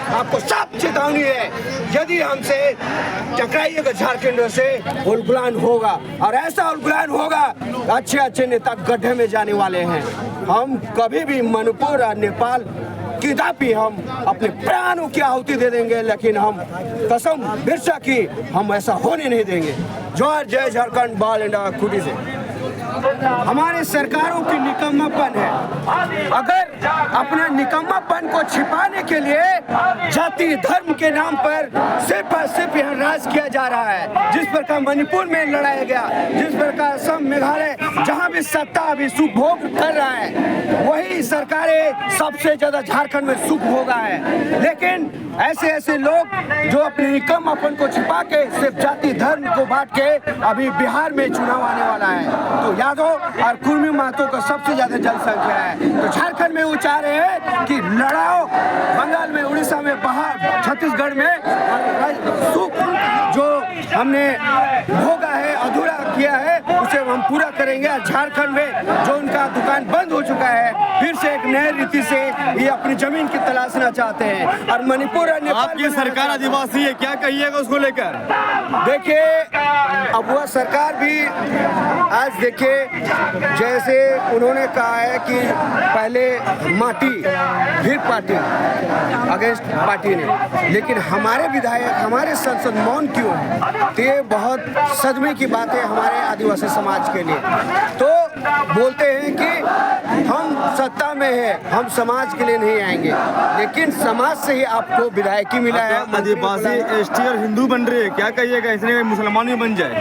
आपको साफ चेतावनी है, यदि हमसे टकराइएगा झारखंड से उलगुलान होगा, और ऐसा उलगुलान होगा अच्छे अच्छे नेता गड्ढे में जाने वाले हैं। हम कभी भी मणिपुर और नेपाल कदापि हम अपने प्राणों की आहुति दे देंगे, लेकिन हम कसम बिरसा की हम ऐसा होने नहीं देंगे। जोहार, जय झारखंड, बाल इंडिया खुदी से। हमारे सरकारों की निकम्मापन है। अगर अपना निकम्मापन को छिपाने के लिए जाति धर्म के नाम पर सिर्फ और सिर्फ यहाँ राज किया जा रहा है, जिस प्रकार मणिपुर में लड़ाया गया, जिस प्रकार असम, मेघालय जहाँ भी सत्ता अभी सुभोग कर रहा है, वही सरकारें सबसे ज्यादा झारखंड में सुख भोगा है। लेकिन ऐसे ऐसे लोग जो अपने निकम्मापन को छिपा के सिर्फ जाति धर्म को बांट के, अभी बिहार में चुनाव आने वाला है तो यादव और कुर्मी महतो का सबसे ज्यादा जनसंख्या है, तो झारखंड में वो चाह रहे हैं कि लड़ाओ, बंगाल में, उड़ीसा में, बाहर छत्तीसगढ़ में, और सुख जो हमने भोगा है, अधूरा किया है, उसे हम पूरा करेंगे। झारखंड में जो उनका दुकान बंद हो चुका है, फिर से एक नए रीति से ये अपनी जमीन की तलाशना चाहते हैं। और मणिपुर और नेपाल आपकी सरकार आदिवासी है, क्या कहिएगा उसको लेकर? देखिए, अब वह सरकार भी आज देखिए, जैसे उन्होंने कहा है कि पहले माटी फिर पार्टी, अगेंस्ट पार्टी ने, लेकिन हमारे विधायक, हमारे सांसद मौन क्यों है? तो ये बहुत सदमे की बात है हमारे आदिवासी समाज के लिए। तो बोलते हैं कि हम सत्ता में हैं, हम समाज के लिए नहीं आएंगे, लेकिन समाज से ही आपको विधायकी मिला है। आदिवासी, एसटी और हिंदू बन रहे हैं, क्या कहिएगा? इसलिए मुसलमान भी बन जाए।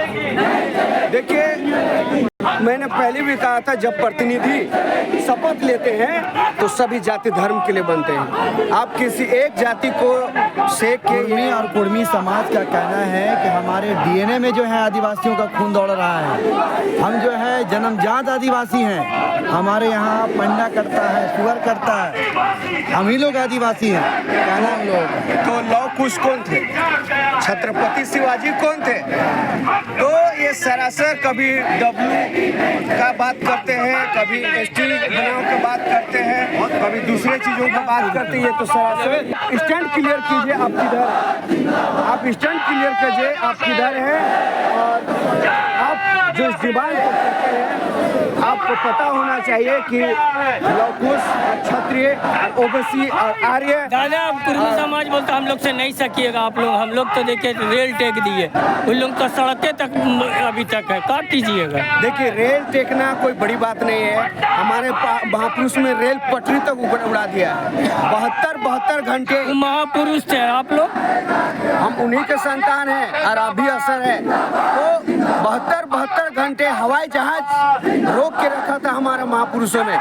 देखिए, मैंने पहले भी कहा था, जब प्रतिनिधि शपथ लेते हैं तो सभी जाति धर्म के लिए बनते हैं। आप किसी एक जाति को सेक के, कुर्मी और कुर्मी समाज का कहना है कि हमारे डीएनए में जो है आदिवासियों का खून दौड़ रहा है। हम जो है जन्मजात आदिवासी हैं, हमारे यहाँ पंडा करता है, सुअर करता है, हम ही लोग आदिवासी हैं, कहना हम लोग। तो लौह कुश कौन थे? छत्रपति शिवाजी कौन थे? तो ये सरासर कभी डब्ल्यू का बात करते हैं, कभी एसटी बनाओ की बात करते हैं, कभी दूसरे चीजों की बात करते हैं। तो सरासर स्टैंड क्लियर कीजिए, आप किधर, आप स्टैंड क्लियर कीजिए, आप किधर हैं, और आप जो इस दीवार को करते हैं, आपको पता होना चाहिए कि लौकुश, क्षत्रिय, ओबीसी और आर्य। दादा, अब कुर्मी समाज बोलता हम लोग से नहीं सकिएगा आप लोग, हम लोग तो देखिए रेल टेक दिए, उन लोग तो सड़कें तक अभी तक है, काट दीजिएगा। देखिए, रेल टेकना कोई बड़ी बात नहीं है, हमारे महापुरुष में रेल पटरी तक उड़ा दिया है। 72 घंटे महापुरुष थे आप लोग, हम उन्हीं के संतान हैं और अभी असर है। तो 72 घंटे हवाई जहाज रोक के रखा था हमारे महापुरुषों ने,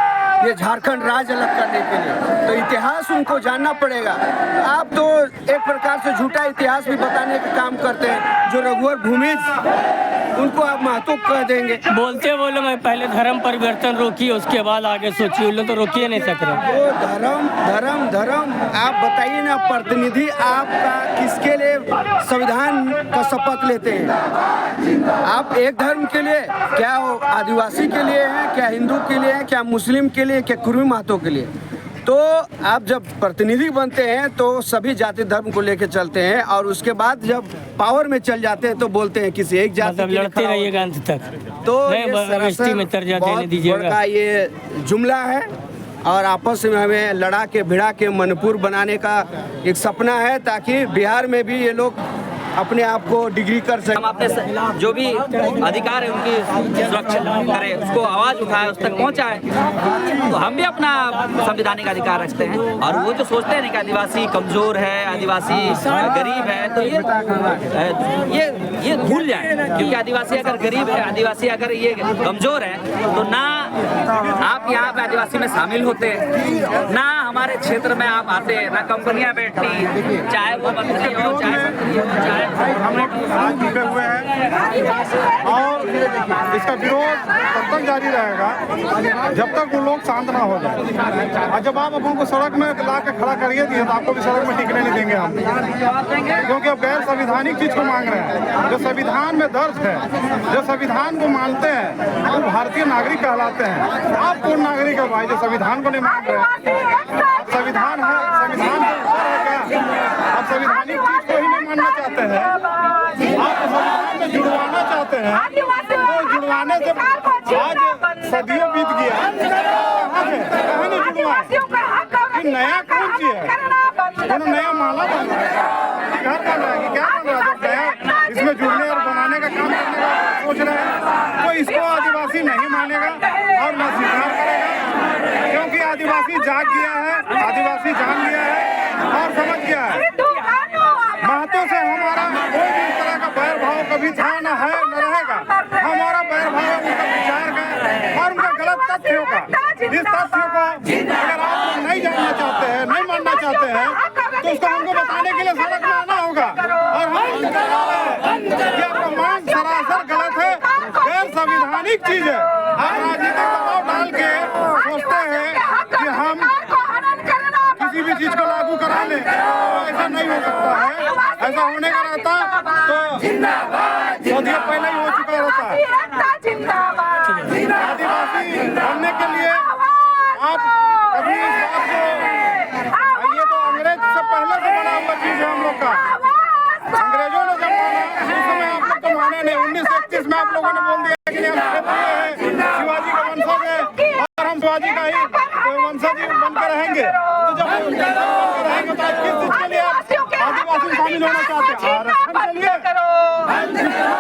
ये झारखंड राज्य अलग करने के लिए। तो इतिहास उनको जानना पड़ेगा। आप तो एक प्रकार से झूठा इतिहास भी बताने का काम करते हैं। जो रघुवर भूमिज, उनको आप महतो कह देंगे। बोलते बोलो मैं पहले धर्म परिवर्तन रोकिए, उसके बाद आगे सोचिए, उन लोग तो रोकिए नहीं सक रहे। वो धर्म धर्म धर्म, आप बताइए ना, प्रतिनिधि आपका किसके लिए संविधान का शपथ लेते हैं? आप एक धर्म के लिए, क्या वो आदिवासी के लिए है, क्या हिंदू के लिए है, क्या मुस्लिम के लिए, क्या कुर्मी महतो के लिए? तो आप जब प्रतिनिधि बनते हैं तो सभी जाति धर्म को लेकर चलते हैं, और उसके बाद जब पावर में चल जाते हैं तो बोलते हैं किसी एक जाति मतलब लड़ते रहिएगा अंत तक, तो नहीं में तर्जा देने दीजिएगा। ये जुमला है, और आपस में हमें लड़ा के भिड़ा के मणिपुर बनाने का एक सपना है, ताकि बिहार में भी ये लोग अपने आप को डिग्री कर सके। हम अपने जो भी अधिकार है उनकी सुरक्षा करें, उसको आवाज़ उठाए, उस तक पहुँचाए। तो हम भी अपना संवैधानिक अधिकार रखते हैं, और वो जो सोचते हैं कि आदिवासी कमज़ोर है, आदिवासी गरीब है, तो ये भूल जाए, क्योंकि आदिवासी अगर गरीब है, आदिवासी अगर ये कमज़ोर है, तो ना आप यहाँ पे आदिवासी में शामिल होते, ना हमारे क्षेत्र में आप आते, ना कंपनियाँ बैठती, चाहे वो मंत्री हो, चाहे हम लोग आज जुटे हुए हैं, और इसका विरोध तब तक जारी रहेगा जब तक वो लोग शांत ना हो जाए। और जब आप अपन को सड़क में ला के खड़ा करिए दिए, तो आपको भी सड़क में टिकने नहीं देंगे हम, क्योंकि अब गैर संविधानिक चीज को मांग रहे हैं। जो संविधान में दर्ज है, जो संविधान को मानते हैं, वो भारतीय नागरिक कहलाते हैं। आप कौन नागरिक है भाई जो संविधान को नहीं मान रहे? संविधान है, संविधान क्या संवैधानिक चीज को ही नहीं मानना चाहते हैं, आप संविधान में जुड़वाना चाहते हैं, तो जुड़वाने से आज सदियों बीत गया, कहाँ नहीं जुड़वाए? ये नया कौन सी है? उन्होंने नया माला बन रहा है, घर बन रहा है कि क्या बन रहा है? जब नया इसमें जुड़ने और बनाने का काम करने का सोच रहे हैं, तो इसको आदिवासी नहीं मानेगा और न स्वीकार करेगा, क्योंकि आदिवासी जाग गया है, आदिवासी जान गया है और समझ गया है। महतो से हमारा कोई भी इस तरह का बैर भाव कभी था, न है, न रहेगा। हमारा बैर भाव उनका विचार का और उनका गलत तथ्यों का। इस तथ्यों को अगर आप लोग नहीं जानना चाहते हैं, नहीं मानना चाहते हैं, तो उसको हमको बताने के लिए सड़क में आना होगा। और हम कि आपका मांग सरासर गलत है, गैर संवैधानिक चीज है। आप राजनीतिक दबाव डाल के सोचते हैं कि हम किसी भी चीज को लागू करा लें, तो ऐसा नहीं हो सकता है। ऐसा होने का रहता तो सदियों पहले ही हो चुका रहता है। आदिवासी बनने के लिए आप कभी इस बात को, ये तो अंग्रेज से पहले से बना हुआ चीज है हम लोग का। अंग्रेजों ने जब माना उस समय आप लोग तो माने नहीं। 1931 में आप लोगों ने बोल दिया कि हम क्षेत्रीय हैं, शिवाजी का वंशज है और हम शिवाजी का ही वंशज बनकर रहेंगे। तो जब हम बनकर रहेंगे तो आज किस चीज के लिए आदिवासी शामिल होना चाहते हैं? आरक्षण के लिए।